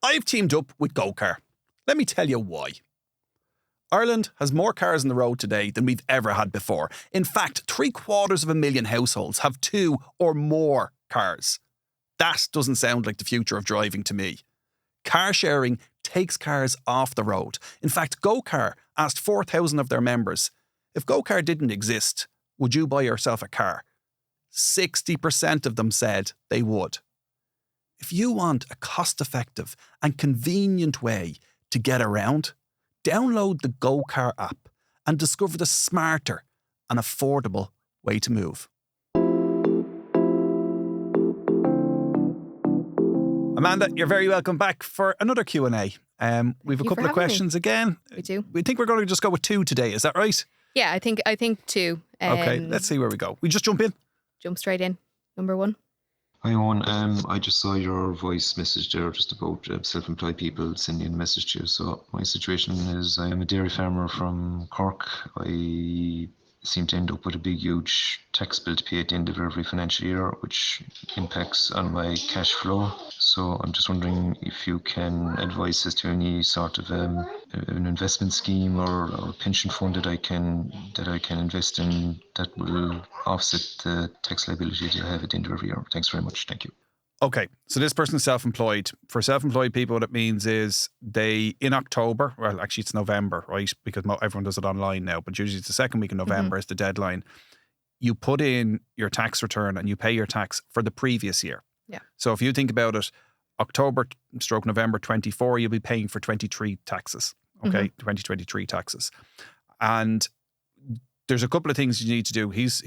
I've teamed up with GoCar. Let me tell you why. Ireland has more cars on the road today than we've ever had before. In fact, 750,000 households have 2 or more cars. That doesn't sound like the future of driving to me. Car sharing takes cars off the road. In fact, GoCar asked 4,000 of their members, if GoCar didn't exist, would you buy yourself a car? 60% of them said they would. If you want a cost-effective and convenient way to get around, download the GoCar app and discover the smarter and affordable way to move. Amanda, you're very welcome back for another Q&A. We've a couple of questions again. We do. We think we're going to just go with 2 today. Is that right? Yeah, I think 2. Okay, let's see where we go. We just jump in. Jump straight in. Number 1. Hi, Owen. I just saw your voice message there just about self-employed people sending a message to you. So my situation is I'm a dairy farmer from Cork. I seem to end up with a big, huge tax bill to pay at the end of every financial year, which impacts on my cash flow. So I'm just wondering if you can advise as to any sort of an investment scheme or pension fund that I can invest in that will offset the tax liability that I have at the end of every year. Thanks very much. Thank you. Okay, so this person's self-employed. For self-employed people, what it means is they, in October, well, actually it's November, right? Because everyone does it online now, but usually it's the second week in November is the deadline. You put in your tax return and you pay your tax for the previous year. Yeah. So if you think about it, October/November 24, you'll be paying for 23 taxes, okay? 2023 taxes. And there's a couple of things you need to do. He's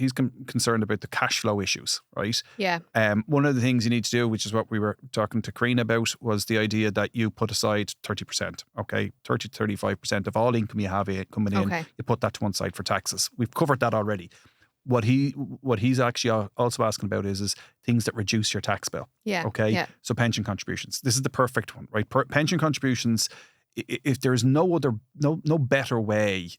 concerned about the cash flow issues, right? Yeah. One of the things you need to do, which is what we were talking to Karina about, was the idea that you put aside 30%, okay? 30 to 35% of all income you have coming in, you put that to one side for taxes. We've covered that already. What he's actually also asking about is things that reduce your tax bill. Yeah. Okay. Yeah. So pension contributions. This is the perfect one, right? Pension contributions. If there's no better way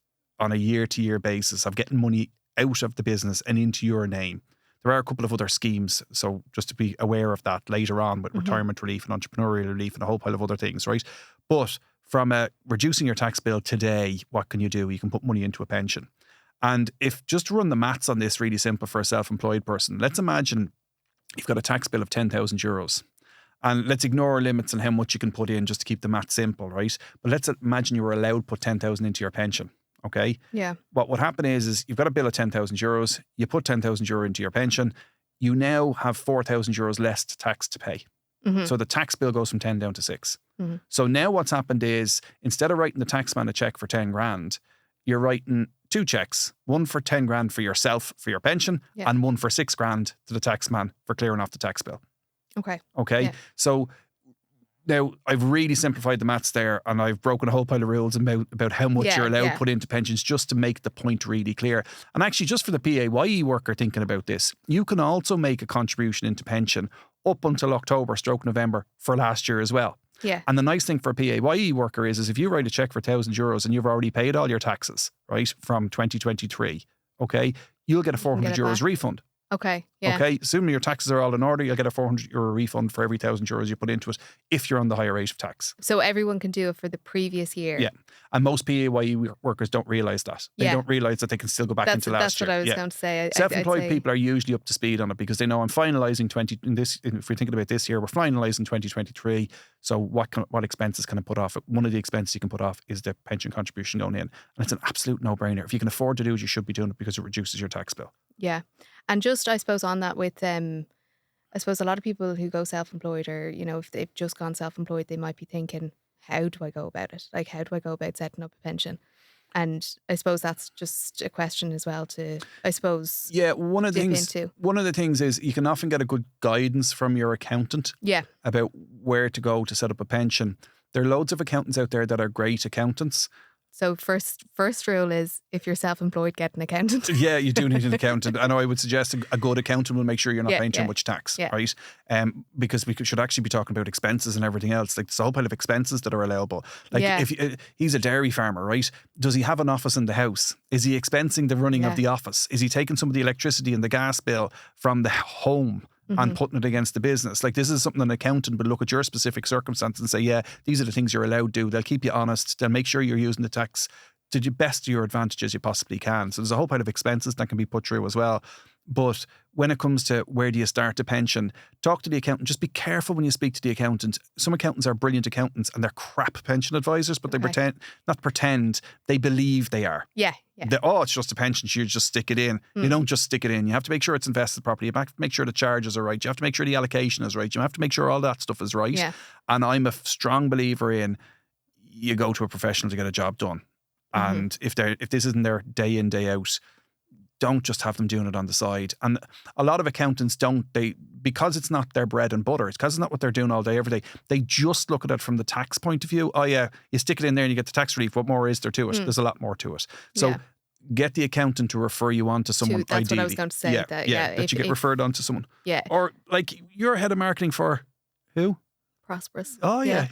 on a year-to-year basis of getting money out of the business and into your name. There are a couple of other schemes, so just to be aware of that later on with retirement relief and entrepreneurial relief and a whole pile of other things, right? But from reducing your tax bill today, what can you do? You can put money into a pension. And if just to run the maths on this really simple for a self-employed person, let's imagine you've got a tax bill of 10,000 euros. And let's ignore limits on how much you can put in just to keep the math simple, right? But let's imagine you were allowed to put 10,000 into your pension. Okay. Yeah. What would happen is you've got a bill of 10,000 euros. You put 10,000 euro into your pension. You now have 4,000 euros less tax to pay. So the tax bill goes from 10 down to 6. So now what's happened is instead of writing the taxman a check for 10 grand, you're writing 2 checks, one for 10 grand for yourself for your pension and one for 6 grand to the taxman for clearing off the tax bill. Okay. Yeah. So now, I've really simplified the maths there and I've broken a whole pile of rules about how much you're allowed to put into pensions just to make the point really clear. And actually, just for the PAYE worker thinking about this, you can also make a contribution into pension up until October/November for last year as well. Yeah. And the nice thing for a PAYE worker is if you write a check for 1,000 euros and you've already paid all your taxes, right, from 2023, okay, you'll get a 400 euros refund. Okay. Yeah. Okay. Assuming your taxes are all in order, you'll get a 400 euro refund for every 1,000 euros you put into it if you're on the higher rate of tax. So everyone can do it for the previous year. Yeah. And most PAYE workers don't realise that. They don't realise that they can still go back into last year. That's what I was going to say. Self-employed people are usually up to speed on it because they know I'm finalising if we're thinking about this year, we're finalising 2023. So what expenses can I put off? One of the expenses you can put off is the pension contribution going in. And it's an absolute no-brainer. If you can afford to do it, you should be doing it because it reduces your tax bill. Yeah. And just, I suppose, on that with, I suppose a lot of people who go self-employed or, you know, if they've just gone self-employed, they might be thinking, how do I go about it? Like, how do I go about setting up a pension? And I suppose that's just a question as well to, I suppose, one of the things is you can often get a good guidance from your accountant about where to go to set up a pension. There are loads of accountants out there that are great accountants. So first rule is if you're self-employed, get an accountant. Yeah, you do need an accountant. I know I would suggest a good accountant will make sure you're not paying too much tax, right? Because we should actually be talking about expenses and everything else. Like there's a whole pile of expenses that are allowable. Like if he's a dairy farmer, right? Does he have an office in the house? Is he expensing the running of the office? Is he taking some of the electricity and the gas bill from the home and putting it against the business. Like, this is something an accountant would look at your specific circumstances and say, yeah, these are the things you're allowed to do. They'll keep you honest. They'll make sure you're using the tax to the best of your advantage as you possibly can. So there's a whole pile of expenses that can be put through as well. But when it comes to where do you start the pension, talk to the accountant. Just be careful when you speak to the accountant. Some accountants are brilliant accountants and they're crap pension advisors, but they pretend, they believe they are. Yeah. It's just a pension, so you just stick it in. You don't just stick it in. You have to make sure it's invested properly. You have to make sure the charges are right. You have to make sure the allocation is right. You have to make sure all that stuff is right. Yeah. And I'm a strong believer in you go to a professional to get a job done. And if this isn't their day in, day out, don't just have them doing it on the side. And a lot of accountants because it's not their bread and butter, it's because it's not what they're doing all day, every day, they just look at it from the tax point of view. Oh yeah, you stick it in there and you get the tax relief. What more is there to it? There's a lot more to it. So get the accountant to refer you on to someone. That's ideally. What I was going to say. That you get referred on to someone. Yeah. Or like, you're head of marketing for who? Prosperous. Oh yeah.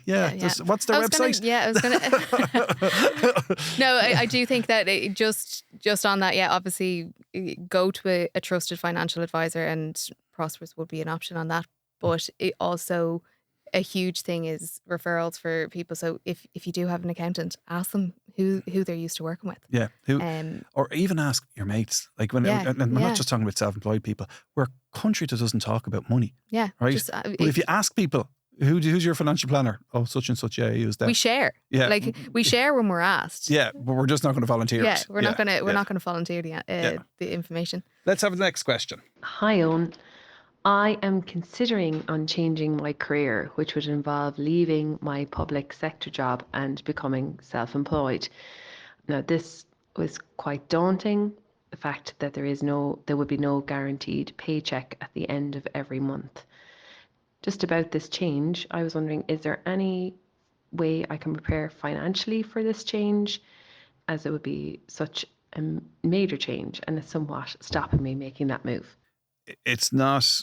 What's their website? I was gonna. No, I do think that just on that. Yeah, obviously, go to a trusted financial advisor, and Prosperous would be an option on that. But it also, a huge thing is referrals for people. So if you do have an accountant, ask them who they're used to working with. Yeah, or even ask your mates. Like and we're not just talking about self-employed people. We're a country that doesn't talk about money. Yeah, right. But if you ask people, who's your financial planner? Oh, such and such. Yeah, I use that. We share. Yeah, like we share when we're asked. Yeah, but we're just not going to volunteer. Yeah, we're not going to volunteer the information. Let's have the next question. Hi, Eoin. I am considering on changing my career, which would involve leaving my public sector job and becoming self-employed. Now, this was quite daunting. The fact that there would be no guaranteed paycheck at the end of every month. Just about this change, I was wondering, is there any way I can prepare financially for this change, as it would be such a major change and it's somewhat stopping me making that move? It's not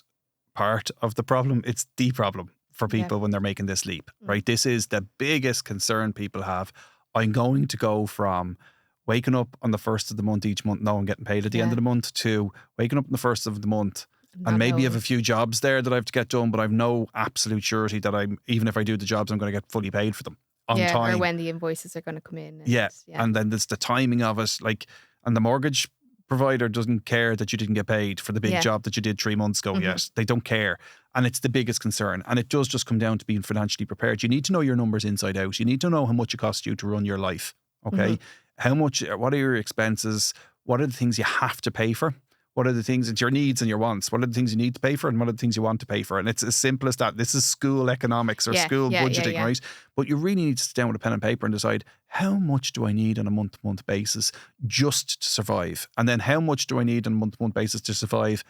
part of the problem, it's the problem for people when they're making this leap, right? This is the biggest concern people have. I'm going to go from waking up on the first of the month each month, no, I'm getting paid at the end of the month, to waking up on the first of the month and maybe have a few jobs there that I have to get done, but I've no absolute surety that even if I do the jobs, I'm going to get fully paid for them on time. Or when the invoices are going to come in. And then there's the timing of it, and the mortgage provider doesn't care that you didn't get paid for the big job that you did 3 months ago yet. They don't care. And it's the biggest concern. And it does just come down to being financially prepared. You need to know your numbers inside out. You need to know how much it costs you to run your life. Okay. What are your expenses? What are the things you have to pay for? What are the things, it's your needs and your wants? What are the things you need to pay for and what are the things you want to pay for? And it's as simple as that. This is school economics or school budgeting, right? But you really need to sit down with a pen and paper and decide, how much do I need on a month-to-month basis just to survive? And then how much do I need on a month-to-month basis to survive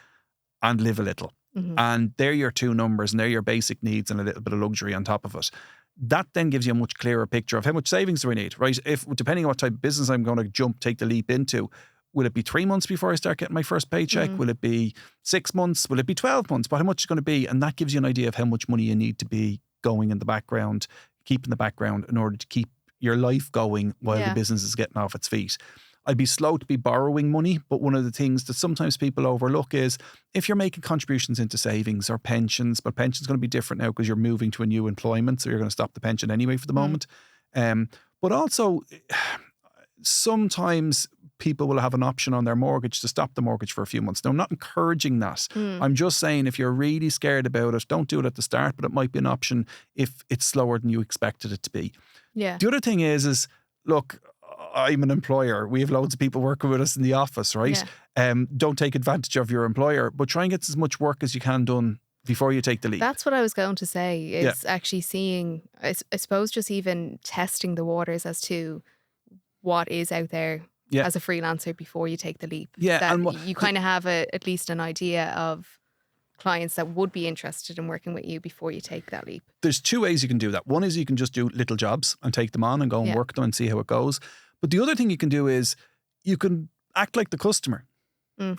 and live a little? And they're your two numbers and they're your basic needs and a little bit of luxury on top of it. That then gives you a much clearer picture of how much savings do I need, right? Depending on what type of business I'm going to take the leap into, will it be 3 months before I start getting my first paycheck? Will it be 6 months? Will it be 12 months? But how much is it going to be? And that gives you an idea of how much money you need to be going in the background, keep in the background in order to keep your life going while the business is getting off its feet. I'd be slow to be borrowing money, but one of the things that sometimes people overlook is if you're making contributions into savings or pensions, but pension's going to be different now because you're moving to a new employment, so you're going to stop the pension anyway for the moment. But also, sometimes people will have an option on their mortgage to stop the mortgage for a few months. Now, I'm not encouraging that. I'm just saying if you're really scared about it, don't do it at the start, but it might be an option if it's slower than you expected it to be. Yeah. The other thing is look, I'm an employer. We have loads of people working with us in the office, right? Don't take advantage of your employer, but try and get as much work as you can done before you take the leap. That's what I was going to say, is actually seeing, I suppose, just even testing the waters as to what is out there as a freelancer before you take the leap. That you kind of have at least an idea of clients that would be interested in working with you before you take that leap. There's two ways you can do that. One is you can just do little jobs and take them on and go and work them and see how it goes. But the other thing you can do is you can act like the customer,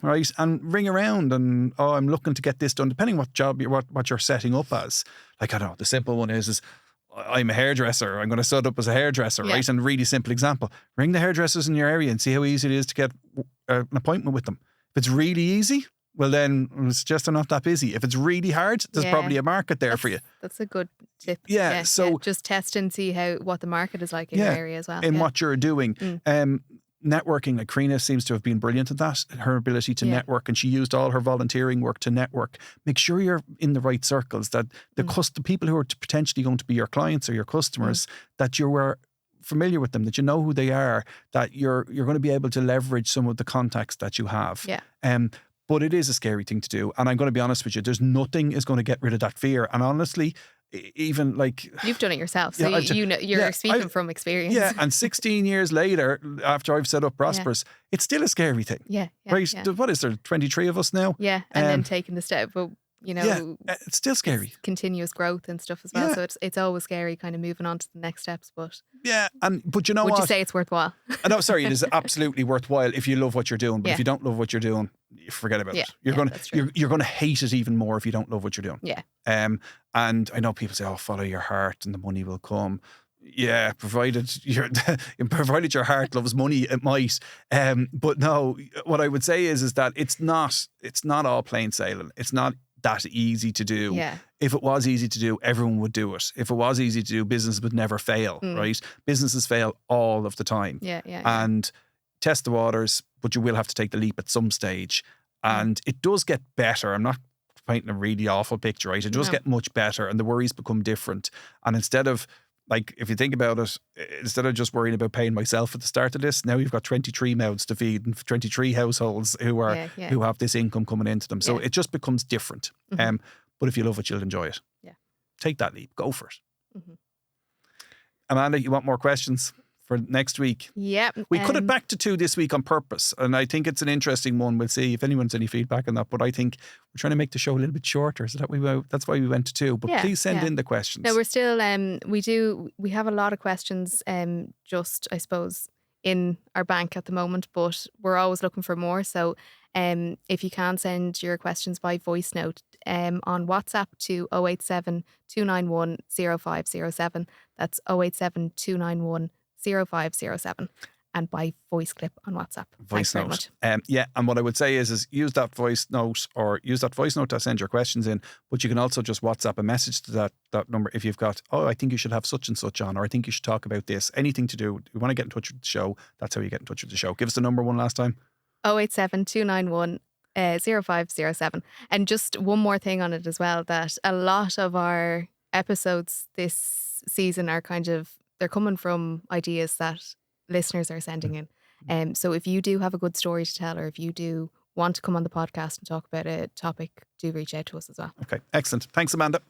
right? And ring around and, I'm looking to get this done, depending what job what you're setting up as. Like, I don't know, the simple one is I'm a hairdresser. I'm going to set up as a hairdresser, right? And really simple example. Ring the hairdressers in your area and see how easy it is to get an appointment with them. If it's really easy, well then it's just not that busy. If it's really hard, there's Yeah. probably a market there for you. That's a good tip. Yeah, so- just test and see what the market is like in Yeah, your area as well. in yeah. what you're doing. Networking, like Karina seems to have been brilliant at that, her ability to network, and she used all her volunteering work to network. Make sure you're in the right circles, that the people who are potentially going to be your clients or your customers, that you were familiar with them, that you know who they are, that you're going to be able to leverage some of the contacts that you have. Yeah. But it is a scary thing to do. And I'm going to be honest with you, there's nothing is going to get rid of that fear. And honestly, even like... You've done it yourself, so Yeah, you know, you're speaking from experience. Yeah, and 16 years later, after I've set up Prosperous, it's still a scary thing. Yeah. Right? Yeah. What is there, 23 of us now? Yeah, and then taking the step, but it's still scary. it's continuous growth and stuff as well. Yeah. So it's always scary, kind of moving on to the next steps. But Yeah, but you know would what? you say it's worthwhile? No, sorry, it is absolutely worthwhile if you love what you're doing. But if you don't love what you're doing, you forget about it. that's true. You're going to hate it even more if you don't love what you're doing. Yeah. And I know people say, "Oh, follow your heart, and the money will come." Yeah, provided your heart loves money, it might. But no, what I would say is that it's not all plain sailing. It's not that easy to do. Yeah. If it was easy to do, everyone would do it. If it was easy to do, business would never fail, right? Businesses fail all of the time. Yeah. And test the waters, but you will have to take the leap at some stage. And it does get better. I'm not painting a really awful picture, right? It does get much better, and the worries become different. And instead of, like, if you think about it, instead of just worrying about paying myself at the start of this, now you've got 23 mouths to feed and 23 households who have this income coming into them. So it just becomes different. But if you love it, you'll enjoy it. Yeah. Take that leap. Go for it. Amanda, you want more questions for next week? Yeah. We cut it back to 2 this week on purpose, and I think it's an interesting one. We'll see if anyone's any feedback on that, but I think we're trying to make the show a little bit shorter, so that's why we went to 2. But please send in the questions. No, we're still we have a lot of questions just, I suppose, in our bank at the moment, but we're always looking for more. So if you can send your questions by voice note on WhatsApp to 087 291 0507. That's 087 291 0507, and by voice clip on WhatsApp. Thanks very much. And what I would say is use that voice note to send your questions in, but you can also just WhatsApp a message to that number if you've got, I think you should have such and such on, or I think you should talk about this. Anything to do, you want to get in touch with the show, that's how you get in touch with the show. Give us the number one last time. 087 291 0507. And just one more thing on it as well, that a lot of our episodes this season are they're coming from ideas that listeners are sending in. So if you do have a good story to tell, or if you do want to come on the podcast and talk about a topic, do reach out to us as well. Okay, excellent. Thanks, Amanda.